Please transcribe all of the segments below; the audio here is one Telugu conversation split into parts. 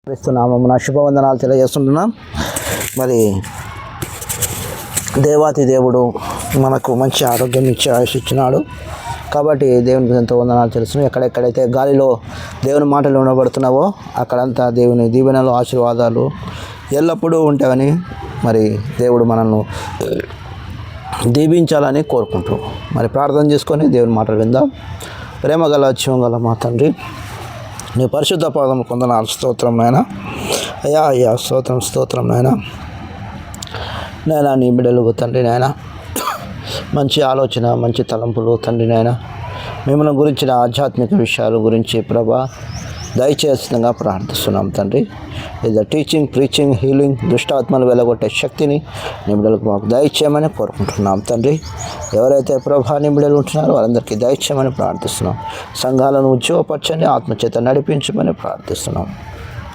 క్రీస్తునామమున శుభవందనాలు తెలియజేస్తున్నాం. మరి దేవాతి దేవుడు మనకు మంచి ఆరోగ్యం ఇచ్చి ఆయుష్ ఇచ్చినాడు కాబట్టి దేవునికి ఎంతో వందనాలు తెలుస్తున్నాయి. ఎక్కడెక్కడైతే గాలిలో దేవుని మాటలు వినబడుతున్నావో అక్కడంతా దేవుని దీవెనలు ఆశీర్వాదాలు ఎల్లప్పుడూ ఉంటాయని మరి దేవుడు మనల్ని దీవించాలని కోరుకుంటూ మరి ప్రార్థన చేసుకొని దేవుని మాటలు విందాం. ప్రేమగల జీవంగల మా తండ్రి, నీ పరిశుద్ధ పాదం కొందనాలు స్తోత్రం నాయన. అయ్యా స్తోత్రం నాయన. నీ బిడ్డలు తండ్రి నాయన, మంచి ఆలోచన, మంచి తలంపులు తండ్రి నాయన, మిమ్మల్ని గురించిన ఆధ్యాత్మిక విషయాల గురించి ప్రభా దయచేస్తుండగా ప్రార్థిస్తున్నాం తండ్రి. ఇది టీచింగ్, ప్రీచింగ్, హీలింగ్, దుష్టాత్మలు వెలగొట్టే శక్తిని నీ బిడ్డలకు మాకు దయచేయమని కోరుకుంటున్నాం తండ్రి. ఎవరైతే ప్రభా నీ బిడ్డలు ఉంటున్నారో వారందరికీ దయచేయమని ప్రార్థిస్తున్నాం. సంఘాలను ఉద్యోగపరచని ఆత్మచేత నడిపించమని ప్రార్థిస్తున్నాం.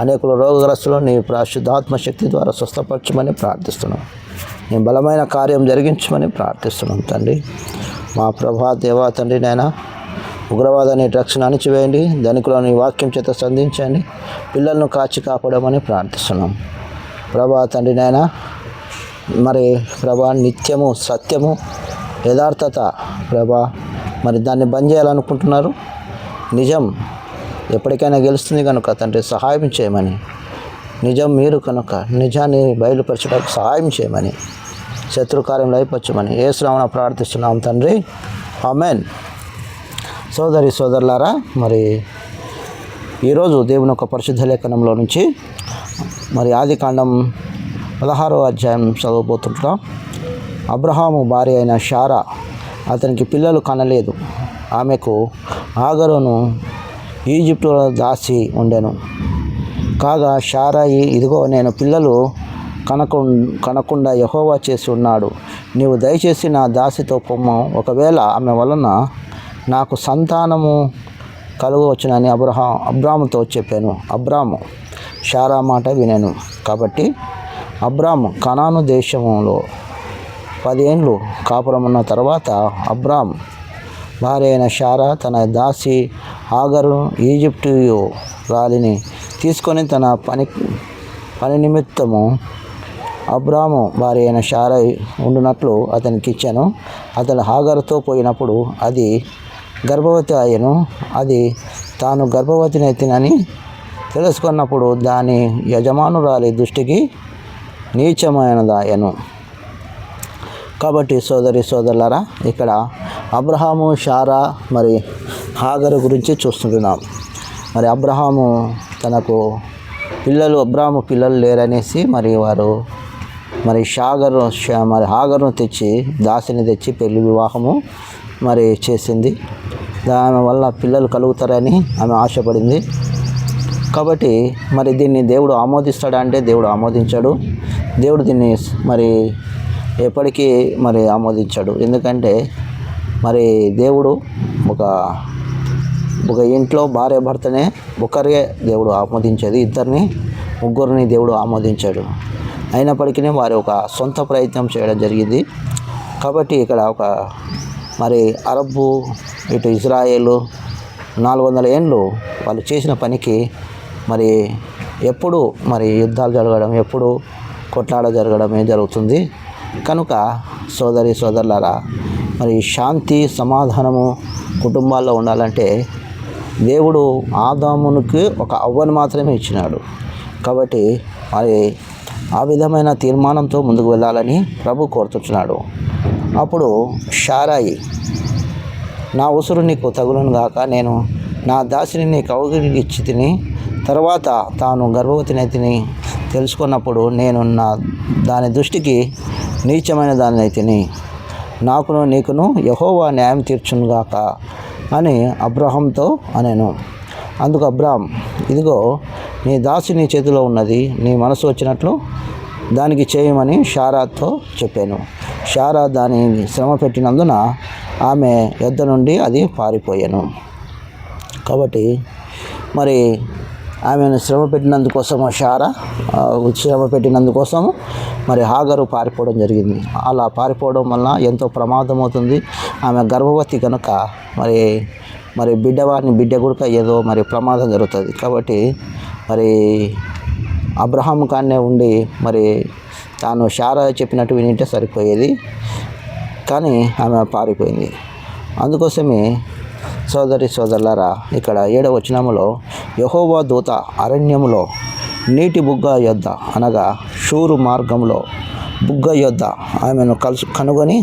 అనేకులు రోగగ్రస్తులు నీ పరిశుద్ధాత్మశక్తి ద్వారా స్వస్థపరచమని ప్రార్థిస్తున్నాం. నీ బలమైన కార్యం జరిగించమని ప్రార్థిస్తున్నాం తండ్రి. మా ప్రభా దేవా తండ్రి నాయన, ఉగ్రవాదాన్ని రక్షణ అణిచివేయండి, ధనికులను వాక్యం చేత సంధించండి, పిల్లలను కాచి కాపాడమని ప్రార్థిస్తున్నాం. ప్రభా తండ్రి నాయన, మరి ప్రభా నిత్యము సత్యము యథార్థత ప్రభా మరి దాన్ని బంద్ చేయాలనుకుంటున్నారు. నిజం ఎప్పటికైనా గెలుస్తుంది కనుక తండ్రి సహాయం చేయమని, నిజం మీరు కనుక నిజాన్ని బయలుపరచడానికి సహాయం చేయమని, శత్రుకార్యంలో అయిపోవచ్చమని యేసునామమున ప్రార్థిస్తున్నాం తండ్రి. ఆమేన్. సోదరులారా, మరి ఈరోజు దేవుని యొక్క పరిశుద్ధ లేఖనంలో నుంచి మరి ఆదికాండం 16వ అధ్యాయం చదవబోతుంటున్నాం. అబ్రహాము భార్య అయిన శారా అతనికి పిల్లలు కనలేదు. ఆమెకు ఆగరును ఈజిప్టులో దాసి ఉండెను. కాగా శారాయి, ఇదిగో నేను పిల్లలు కనకుండా యెహోవా చేసి ఉన్నాడు. నీవు దయచేసి నా దాసితో పొమ్ము, ఒకవేళ ఆమె వలన నాకు సంతానము కలుగవచ్చునని అబ్రాముతో చెప్పాను. అబ్రాము శారా మాట వినెను. కాబట్టి అబ్రాము కనాను దేశంలో 10 ఏండ్లు కాపురమున్న తర్వాత అబ్రాము భార్య అయిన శారా తన దాసి ఆగరు ఈజిప్టు రాలిని తీసుకొని తన పని నిమిత్తము అబ్రాము భార్య అయిన శారా ఉండునట్లు అతనికి ఇచ్చాను. అతను హాగరుతో పోయినప్పుడు అది గర్భవతి అయ్యను. అది తాను గర్భవతినైతినని తెలుసుకున్నప్పుడు దాని యజమానురాలి దృష్టికి నీచమైనదాయను. కాబట్టి సోదరులారా, ఇక్కడ అబ్రహాము, శారా మరి హాగరు గురించి చూస్తుంటున్నాం. మరి అబ్రహాము పిల్లలు లేరనేసి మరి వారు హాగరును తెచ్చి దాసిని తెచ్చి పెళ్లి వివాహము మరి చేసింది. దాని వల్ల పిల్లలు కలుగుతారని ఆమె ఆశపడింది. కాబట్టి మరి దీన్ని దేవుడు ఆమోదిస్తాడా అంటే దేవుడు ఆమోదించాడు. దేవుడు దీన్ని మరి ఎప్పటికీ మరి ఆమోదించాడు. ఎందుకంటే మరి దేవుడు ఒక ఇంట్లో భార్య భర్తనే ఒకరే దేవుడు ఆమోదించేది, ఇద్దరిని ముగ్గురిని దేవుడు ఆమోదించాడు. అయినప్పటికీ వారి ఒక సొంత ప్రయత్నం చేయడం జరిగింది. కాబట్టి ఇక్కడ మరి అరబ్బు, ఇటు ఇజ్రాయేలు 400 ఏండ్లు వాళ్ళు చేసిన పనికి మరి ఎప్పుడు మరి యుద్ధాలు జరగడం, ఎప్పుడు కొట్లాట జరగడమే జరుగుతుంది. కనుక సోదరులారా, మరి శాంతి సమాధానము కుటుంబాల్లో ఉండాలంటే దేవుడు ఆదామునికి ఒక అవ్వను మాత్రమే ఇచ్చినాడు. కాబట్టి మరి ఆ విధమైన తీర్మానంతో ముందుకు వెళ్ళాలని ప్రభు కోరుతున్నాడు. అప్పుడు శారాయి, నా ఉసురు నీకు తగులును గాక, నేను నా దాసిని నీ కౌగిలిగిచ్చి తిని తర్వాత తాను గర్భవతినైతిని తెలుసుకున్నప్పుడు నేను దాని దృష్టికి నీచమైన దానినైతిని, నాకును నీకును యెహోవా న్యాయం తీర్చును గాక అని అబ్రహాంతో అనెను. అందుకు అబ్రాం, ఇదిగో నీ దాసి నీ చేతిలో ఉన్నది, నీ మనసు వచ్చినట్లు దానికి చేయమని శారాతో చెప్పాను. శారా దాని శ్రమ పెట్టినందున ఆమె యొద్ద నుండి అది పారిపోయాను. కాబట్టి మరి ఆమెను శ్రమ పెట్టినందుకోసము మరి హాగరు పారిపోవడం జరిగింది. అలా పారిపోవడం వలన ఎంతో ప్రమాదం అవుతుంది. ఆమె గర్భవతి కనుక మరి బిడ్డ గుడక ఏదో మరి ప్రమాదం జరుగుతుంది. కాబట్టి మరి అబ్రహాము కాన్నే ఉండి మరి తాను శారా చెప్పినట్టు వినింటే సరిపోయేది, కానీ ఆమె పారిపోయింది. అందుకోసమే సోదరులారా, ఇక్కడ 7వ వచనములో యెహోవా దూత అరణ్యములో నీటి బుగ్గ యొద్ద అనగా షూరు మార్గంలో బుగ్గ యొద్ద ఆమెను కనుగొని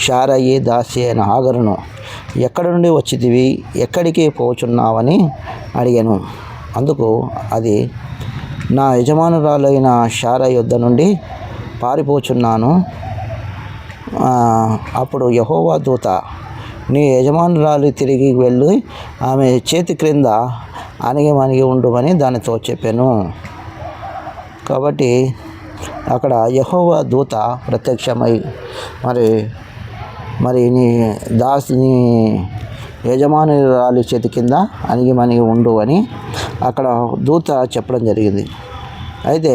శారయి దాసి అయిన హాగరును, ఎక్కడి నుండి వచ్చితివి, ఎక్కడికి పోచున్నావని అడిగాను. అందుకు అది, నా యజమానురాలైన శారా యొద్ద నుండి పారిపోచున్నాను. అప్పుడు యెహోవా దూత, నీ యజమానురాలు తిరిగి వెళ్ళి ఆమె చేతి క్రింద అణిగి ఉండుమని దానితో చెప్పాను. కాబట్టి అక్కడ యెహోవా దూత ప్రత్యక్షమై మరి నీ యజమానురాలి చేతి కింద అణిగి ఉండు అని అక్కడ దూత చెప్పడం జరిగింది. అయితే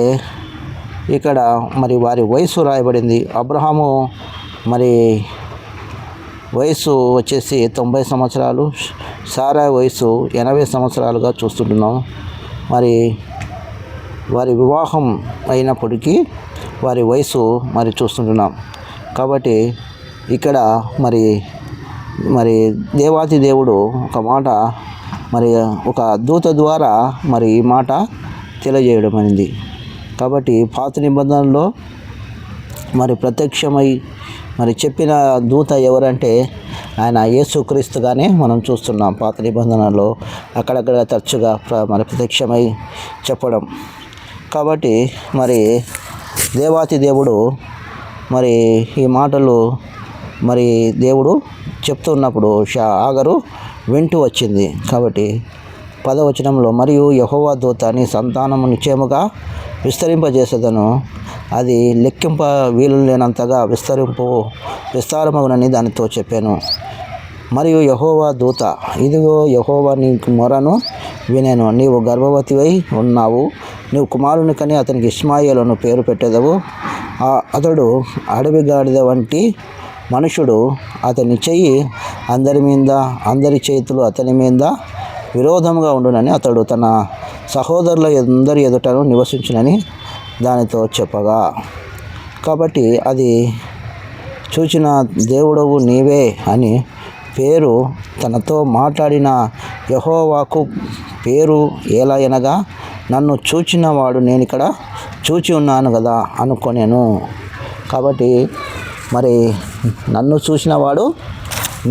ఇక్కడ మరి వారి వయసు రాయబడింది. అబ్రహాము మరి వయసు వచ్చేసి 90 సంవత్సరాలు, శారా వయసు 80 సంవత్సరాలుగా చూస్తుంటున్నాం. మరి వారి వివాహం అయినప్పటికీ వారి వయసు మరి చూస్తుంటున్నాం. కాబట్టి ఇక్కడ మరి దేవాతి దేవుడు ఒక మాట మరి ఒక దూత ద్వారా మరి ఈ మాట తెలియజేయడం అనేది. కాబట్టి పాత నిబంధనలో మరి ప్రత్యక్షమై మరి చెప్పిన దూత ఎవరంటే ఆయన యేసుక్రీస్తుగానే మనం చూస్తున్నాం. పాత నిబంధనలో అక్కడక్కడ తరచుగా మరి ప్రత్యక్షమై చెప్పడం. కాబట్టి మరి దేవాతి దేవుడు మరి ఈ మాటలు మరి దేవుడు చెప్తున్నప్పుడు హాగరు వింటూ వచ్చింది. కాబట్టి 10వ వచనంలో, మరియు యెహోవా దూత నీ సంతానము నిశ్చయముగా విస్తరింపజేసేదను, అది లెక్కింప వీలు లేనంతగా విస్తారమగునని దానితో చెప్పాను. మరియు యెహోవా దూత, ఇదిగో యెహోవా నీ మొరను వినెను, నీవు గర్భవతివై ఉన్నావు, నీవు కుమారుని కని అతనికి ఇష్మాయేలును పేరు పెట్టెదవు. అతడు అడవి గాడిద వంటి మనుషుడు, అతని చెయ్యి అందరి మీద, అందరి చేతులు అతని మీద విరోధంగా ఉండునని, అతడు తన సహోదరుల అందరి ఎదుటను నివసించునని దానితో చెప్పగా. కాబట్టి అది చూచిన దేవుడవు నీవే అని పేరు తనతో మాట్లాడిన యెహోవాకు పేరు ఎలా అనగా, నన్ను చూచిన వాడు నేను ఇక్కడ చూచి ఉన్నాను కదా అనుకొనేను. కాబట్టి మరి నన్ను చూసిన వాడు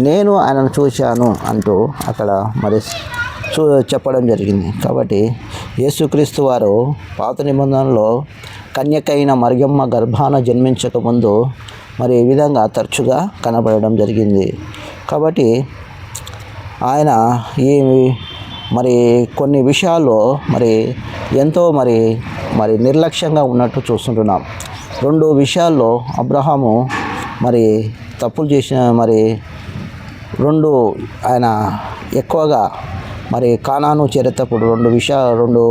నేను ఆయనను చూశాను అంటూ అక్కడ మరి చెప్పడం జరిగింది. కాబట్టి యేసుక్రీస్తు వారు పాత నిబంధనలో కన్యకైన మరియమ్మ గర్భాన జన్మించకముందు మరి ఈ విధంగా తరచుగా కనబడడం జరిగింది. కాబట్టి ఆయన ఈ మరి కొన్ని విషయాల్లో మరి ఎంతో మరి నిర్లక్ష్యంగా ఉన్నట్టు చూస్తుంటున్నాం. 2 విషయాల్లో అబ్రహాము మరి తప్పులు చేసిన మరి 2 ఆయన ఎక్కువగా మరి కానాను చేరేటప్పుడు 2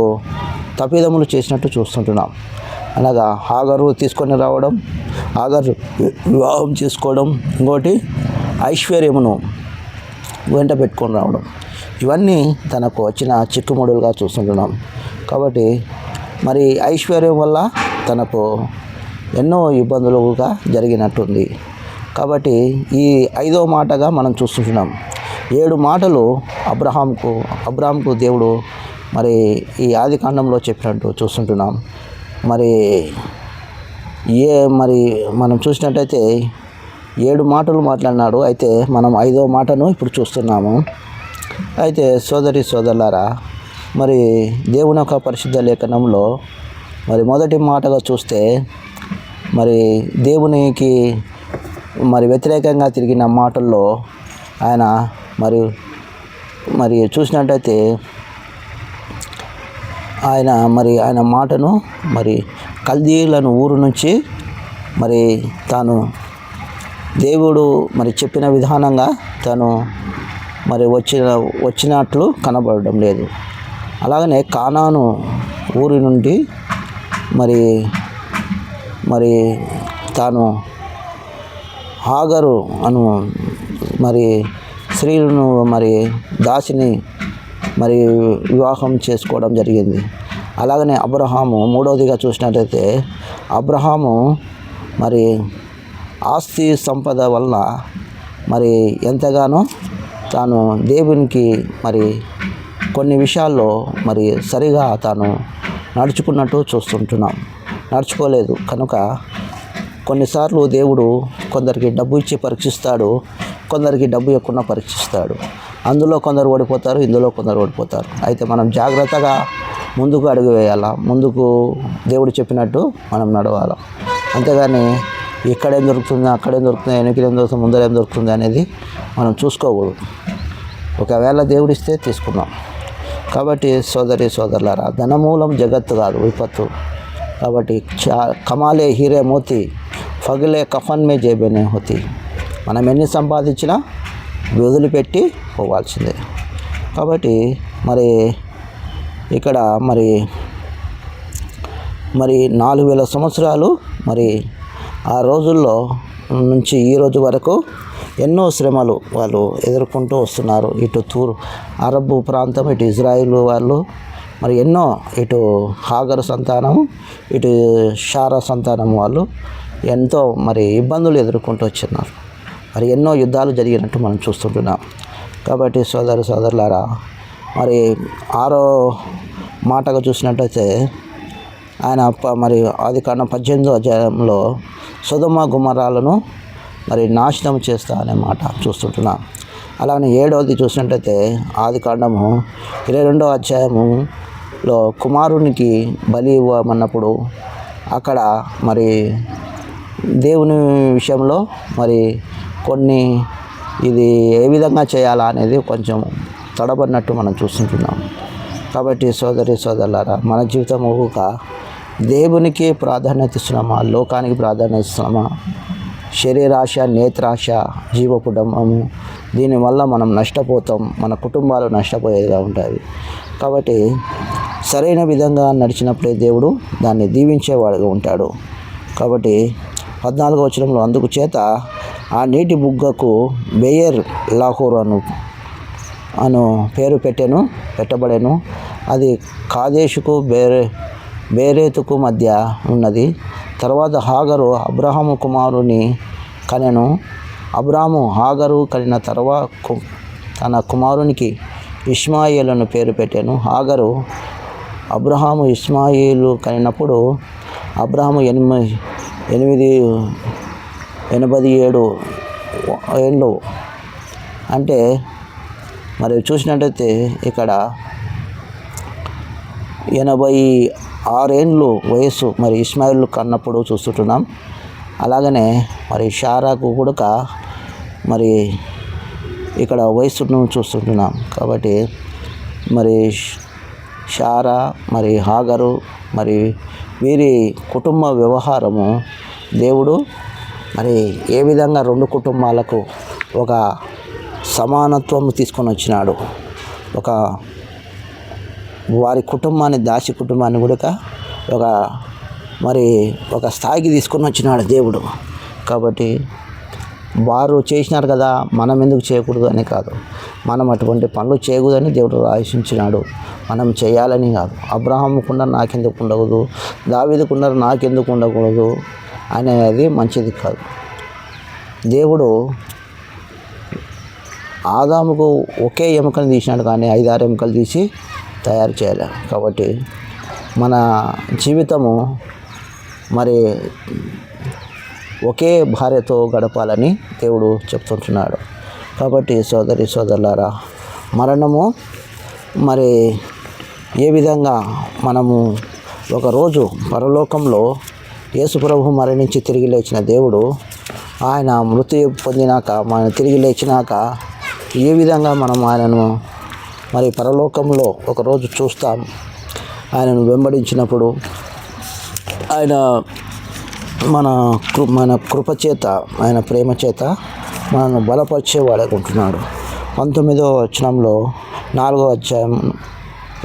తప్పిదములు చేసినట్టు చూస్తుంటున్నాం. అనగా హాగరు తీసుకొని రావడం, హాగరు వివాహం చేసుకోవడం, ఇంకోటి ఐశ్వర్యమును వెంట పెట్టుకొని రావడం, ఇవన్నీ తనకు వచ్చిన చిక్కుముడులుగా చూస్తుంటున్నాం. కాబట్టి మరి ఐశ్వర్యం వల్ల తనకు ఎన్నో ఇబ్బందులుగా జరిగినట్టుంది. కాబట్టి ఈ 5వ మాటగా మనం చూస్తుంటున్నాం. 7 మాటలు అబ్రహాంకు దేవుడు మరి ఈ ఆది కాండంలో చెప్పినట్టు చూస్తుంటున్నాం. మరి మనం చూసినట్టయితే 7 మాటలు మాట్లాడినాడు. అయితే మనం 5వ మాటను ఇప్పుడు చూస్తున్నాము. అయితే సోదరులారా, మరి దేవుని యొక్క పరిశుద్ధ లేఖనంలో మరి మొదటి మాటగా చూస్తే మరి దేవునికి మరి వ్యతిరేకంగా తిరిగిన మాటల్లో ఆయన మరి చూసినట్టయితే ఆయన మాటను మరి కల్దీయులను ఊరు నుంచి మరి తాను దేవుడు మరి చెప్పిన విధానంగా తాను మరి వచ్చినట్లు కనబడడం లేదు. అలాగనే కానాను ఊరి నుండి మరి తాను హాగరు అను మరి స్త్రీలను మరి దాసిని మరి వివాహం చేసుకోవడం జరిగింది. అలాగనే అబ్రహాము మూడవదిగా చూసినట్లయితే అబ్రహాము మరి ఆస్తి సంపద వల్ల మరి ఎంతగానో తాను దేవునికి మరి కొన్ని విషయాల్లో మరి సరిగా తాను నడుచుకున్నట్టు చూస్తుంటున్నాం. నడుచుకోలేదు కనుక కొన్నిసార్లు దేవుడు కొందరికి డబ్బు ఇచ్చి పరీక్షిస్తాడు, కొందరికి డబ్బు ఇవ్వకుండా పరీక్షిస్తాడు. అందులో కొందరు ఓడిపోతారు, ఇందులో కొందరు ఓడిపోతారు. అయితే మనం జాగ్రత్తగా ముందుకు అడుగు వేయాలా, ముందుకు దేవుడు చెప్పినట్టు మనం నడవాలి. అంతేగాని ఇక్కడేం దొరుకుతుంది, అక్కడేం దొరుకుతుంది, వెనకలేం దొరుకుతుంది, ముందరేం దొరుకుతుంది అనేది మనం చూసుకోకూడదు. ఒకవేళ దేవుడిస్తే తీసుకుందాం. కాబట్టి సోదరులారా, ధనమూలం జగత్తు కాదు విపత్తు. కాబట్టి కమాలే హీరే మోతి ఫగిలే కఫన్ మే జేబేనే హోతి. మనం ఎన్ని సంపాదించినా వదిలిపెట్టి పోవాల్సిందే. కాబట్టి మరి ఇక్కడ మరి 4000 సంవత్సరాలు మరి ఆ రోజుల్లో నుంచి ఈ రోజు వరకు ఎన్నో శ్రమలు వాళ్ళు ఎదుర్కొంటూ వస్తున్నారు. ఇటు అరబ్ ప్రాంతం, ఇటు ఇజ్రాయిల్ వాళ్ళు మరి ఎన్నో, ఇటు హాగరు సంతానం, ఇటు షారా సంతానం వాళ్ళు ఎంతో మరి ఇబ్బందులు ఎదుర్కొంటూ వచ్చినారు. మరి ఎన్నో యుద్ధాలు జరిగినట్టు మనం చూస్తుంటున్నాం. కాబట్టి సోదరులారా, మరి 6వ మాటగా చూసినట్టయితే ఆయన మరి ఆదికాండం 18వ అధ్యాయంలో సొదొమ గుమరాలను మరి నాశనం చేస్తా అనే మాట చూస్తుంటున్నాం. అలానే 7వది చూసినట్టయితే ఆదికాండము 22వ అధ్యాయములో కుమారునికి బలి ఇవ్వమన్నప్పుడు అక్కడ మరి దేవుని విషయంలో మరి కొన్ని ఇది ఏ విధంగా చేయాలా అనేది కొంచెం తడబడినట్టు మనం చూస్తుంటున్నాం. కాబట్టి సోదరులారా, మన జీవితం ఒక దేవునికి ప్రాధాన్యత ఇస్తున్నామా, లోకానికి ప్రాధాన్యత ఇస్తున్నామా? శరీరాశ, నేత్రాశ, జీవపుడమము, దీనివల్ల మనం నష్టపోతాం, మన కుటుంబాలు నష్టపోయేదిగా ఉంటాయి. కాబట్టి సరైన విధంగా నడిచినప్పుడే దేవుడు దాన్ని దీవించేవాడుగా ఉంటాడు. కాబట్టి 14వ వచనంలో అందుకు చేత ఆ నీటి బుగ్గకు బెయర్ లాహోర్ అను పేరు పెట్టబడెను. అది కాదేశుకు బేరేతుకు మధ్య ఉన్నది. తర్వాత హాగరు అబ్రహాము కుమారుని కనెను. అబ్రాము హాగరు కనిన తర్వాత తన కుమారునికి ఇష్మాయేలును పేరు పెట్టాను. హాగరు అబ్రహాము ఇష్మాయేలు కనినప్పుడు అబ్రహాము 87 ఏళ్ళు. అంటే మరి చూసినట్టయితే ఇక్కడ 86 ఏళ్ళు వయస్సు మరి ఇష్మాయిల్ కన్నప్పుడు చూస్తుంటున్నాం. అలాగనే మరి షారాకు కూడా మరి ఇక్కడ వయస్సును చూస్తుంటున్నాం. కాబట్టి మరి షారా మరి హాగరు మరి వీరి కుటుంబ వ్యవహారము దేవుడు మరి ఏ విధంగా 2 కుటుంబాలకు ఒక సమానత్వం తీసుకొని వచ్చినాడు. వారి కుటుంబాన్ని, దాసి కుటుంబాన్ని కూడా ఒక స్థాయికి తీసుకొని వచ్చినాడు దేవుడు. కాబట్టి వారు చేసినారు కదా, మనం ఎందుకు చేయకూడదు అని కాదు, మనం అటువంటి పనులు చేయకూడదని దేవుడు ఆశించినాడు, మనం చేయాలని కాదు. అబ్రహాముకున్నారు నాకెందుకు ఉండకూడదు, దావీదుకున్నారు నాకెందుకు ఉండకూడదు అనేది మంచిది కాదు. దేవుడు ఆదాముకు ఒకే ఎముకను తీసినాడు, కానీ 5-6 ఎముకలు తీసి తయారు చేయాలి. కాబట్టి మన జీవితము మరి ఒకే భార్యతో గడపాలని దేవుడు చెప్తుంటున్నాడు. కాబట్టి సోదరులారా, మరణము మరి ఏ విధంగా మనము ఒకరోజు పరలోకంలో యేసుప్రభు మరణించి తిరిగి లేచిన దేవుడు, ఆయన మృతి పొందినాక మనం తిరిగి లేచినాక ఏ విధంగా మనం ఆయనను మరి పరలోకంలో ఒకరోజు చూస్తాం. ఆయనను వెంబడించినప్పుడు ఆయన మన కృప చేత, ఆయన ప్రేమ చేత మనను బలపరిచేవాడుకుంటున్నాడు. 19వ వచనంలో 4వ అధ్యాయం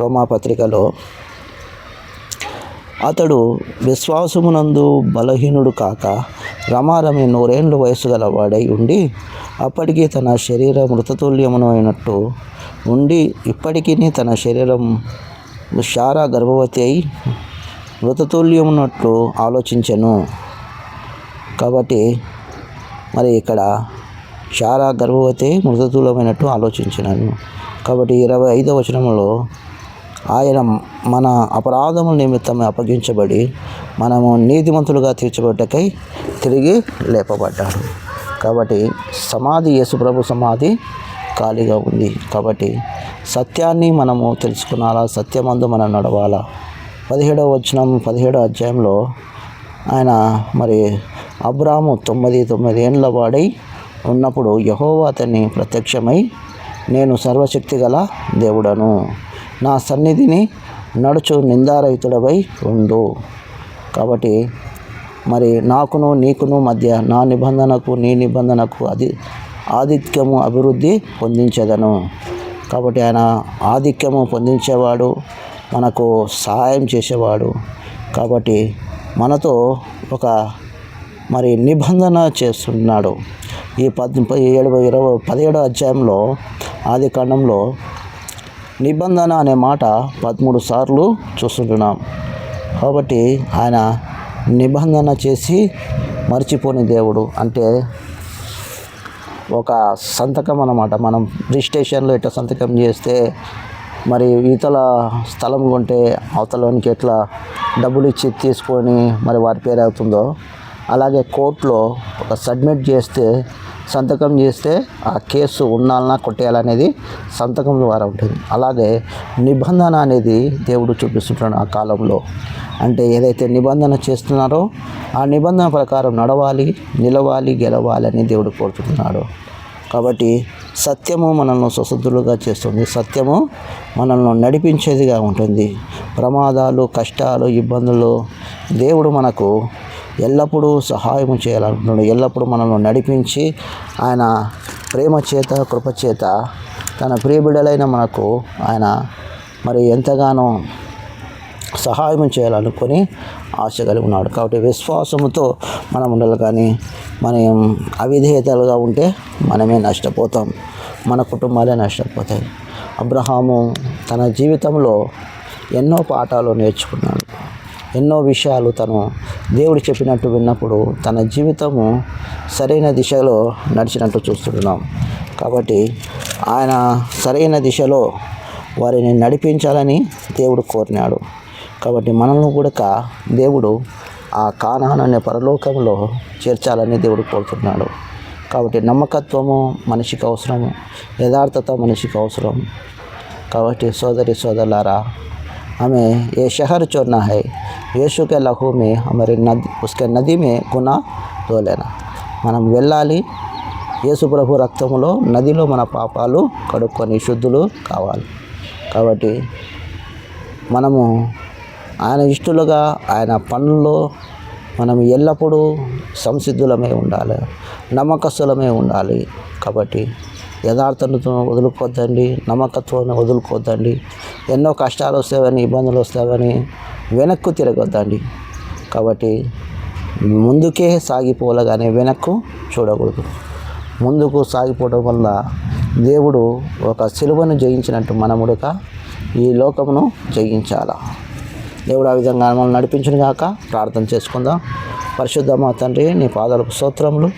రోమాపత్రికలో అతడు విశ్వాసమునందు బలహీనుడు కాక రమారమి 100 ఏళ్ళు వయసు గలవాడై ఉండి అప్పటికీ తన శరీరం మృతతుల్యమైనట్టు ఉండి ఇప్పటికీ తన శరీరం శారా గర్భవతి అయి మృతతుల్యమున్నట్లు ఆలోచించెను. కాబట్టి మరి ఇక్కడ శారా గర్భవతి మృతతుల్యమైనట్టు ఆలోచించినాను. కాబట్టి 25వ వచనంలో ఆయన మన అపరాధముల నిమిత్తం అప్పగించబడి మనము నీతిమంతులుగా తీర్చబడ్డకై తిరిగి లేపబడ్డాడు. కాబట్టి సమాధి, యేసుప్రభు సమాధి ఖాళీగా ఉంది. కాబట్టి సత్యాన్ని మనము తెలుసుకున్నాలా, సత్యమందు మనం నడవాలా. 17వ వచనం 17వ అధ్యాయంలో ఆయన మరి అబ్రాము 99 ఏండ్ల వాడై ఉన్నప్పుడు యెహోవా అతన్ని ప్రత్యక్షమై, నేను సర్వశక్తి గల దేవుడను, నా సన్నిధిని నడుచు నిందారహితుడవై ఉండు. కాబట్టి మరి నాకును నీకును మధ్య నా నిబంధనకు నీ నిబంధనకు ఆధిక్యము అభివృద్ధి పొందించదను. కాబట్టి ఆయన ఆధిక్యము పొందించేవాడు, మనకు సహాయం చేసేవాడు. కాబట్టి మనతో ఒక మరి నిబంధన చేస్తున్నాడు. ఈ 17వ అధ్యాయంలో ఆది కాండంలో నిబంధన అనే మాట 13 సార్లు చూస్తుంటున్నాం. కాబట్టి ఆయన నిబంధన చేసి మర్చిపోని దేవుడు. అంటే ఒక సంతకం అన్నమాట. మనం రిజిస్ట్రేషన్లో ఎట్లా సంతకం చేస్తే మరి ఇతల స్థలం కొంటే అవతలనికి ఎట్లా డబ్బులు ఇచ్చి తీసుకొని మరి వారి పేరు అవుతుందో, అలాగే కోర్టులో ఒక సబ్మిట్ చేస్తే, సంతకం చేస్తే ఆ కేసు ఉండాలన్నా కొట్టేయాలనేది సంతకం ద్వారా ఉంటుంది. అలాగే నిబంధన అనేది దేవుడు చూపిస్తుంటాడు ఆ కాలంలో. అంటే ఏదైతే నిబంధన చేస్తున్నారో ఆ నిబంధన ప్రకారం నడవాలి, నిలవాలి, గెలవాలి అని దేవుడు కోరుతున్నాడు. కాబట్టి సత్యము మనల్ని స్వతంత్రులుగా చేస్తుంది. సత్యము మనల్ని నడిపించేదిగా ఉంటుంది. ప్రమాదాలు, కష్టాలు, ఇబ్బందులు దేవుడు మనకు ఎల్లప్పుడూ సహాయం చేయాలనుకుంటున్నాడు. ఎల్లప్పుడూ మనల్ని నడిపించి ఆయన ప్రేమ చేత, కృప చేత తన ప్రియబిడ్డలైన మనకు ఆయన మరి ఎంతగానో సహాయం చేయాలనుకొని ఆశ కలిగి ఉన్నాడు. కాబట్టి విశ్వాసముతో మనం ఉండాలి. కానీ మనం అవిధేయతలుగా ఉంటే మనమే నష్టపోతాం, మన కుటుంబాలే నష్టపోతాయి. అబ్రహాము తన జీవితంలో ఎన్నో పాఠాలు నేర్చుకున్నాడు. ఎన్నో విషయాలు తను దేవుడు చెప్పినట్టు విన్నప్పుడు తన జీవితము సరైన దిశలో నడిచినట్టు చూస్తున్నాం. కాబట్టి ఆయన సరైన దిశలో వారిని నడిపించాలని దేవుడు కోరినాడు. కాబట్టి మనల్ని కూడా దేవుడు ఆ కానాను అనే పరలోకంలో చేర్చాలని దేవుడు కోరుతున్నాడు. కాబట్టి నమ్మకత్వము మనిషికి అవసరము, యథార్థత మనిషికి అవసరం. కాబట్టి సోదరి సోదరులారా, हमें ये शहर छोड़ना है, यीशु के लहू में हमारे नदी उसके नदी में गुनाह धो लेना. మనం వెళ్ళాలి, యేసు ప్రభు రక్తంలో నదిలో మన పాపాలు కడుక్కొని శుద్ధులు కావాలి. కాబట్టి మనము ఆయన ఇష్టలుగా ఆయన పనుల్లో మనం ఎల్లప్పుడూ సంసిద్ధులమై ఉండాలి, నమ్మకస్తులమై ఉండాలి. కాబట్టి యథార్థతను వదులుకోవద్దండి, నమ్మకత్వాన్ని వదులుకోవద్దండి. ఎన్నో కష్టాలు వస్తాయని, ఇబ్బందులు వస్తాయని వెనక్కు తిరగొద్దండి. కాబట్టి ముందుకే సాగిపోవాలి కానీ వెనక్కు చూడకూడదు. ముందుకు సాగిపోవడం వల్ల దేవుడు ఒక సిలువను జయించినట్టు మనముడుగా ఈ లోకమును జయించాల. దేవుడు ఆ విధంగా మనల్ని నడిపించును గాక. ప్రార్థన చేసుకుందాం. పరిశుద్ధ మా తండ్రి, నీ పాదాలకు స్తోత్రములు.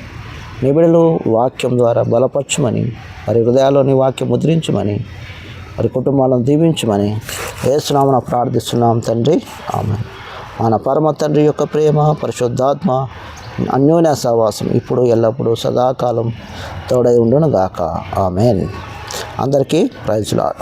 నీ బిడ్డలు వాక్యం ద్వారా బలపరచుమని, వారి హృదయాల్లో నీ వాక్యం ముద్రించమని, వారి కుటుంబాలను దీవించమని యేసు నామమున ప్రార్థిస్తున్నాం తండ్రి, ఆమేన్. మన పరమ తండ్రి యొక్క ప్రేమ, పరిశుద్ధాత్మ అన్యోన్య సహవాసం ఇప్పుడు ఎల్లప్పుడూ సదాకాలం తోడై ఉండును గాక. ఆమేన్. అందరికీ ప్రైజ్ లార్డ్.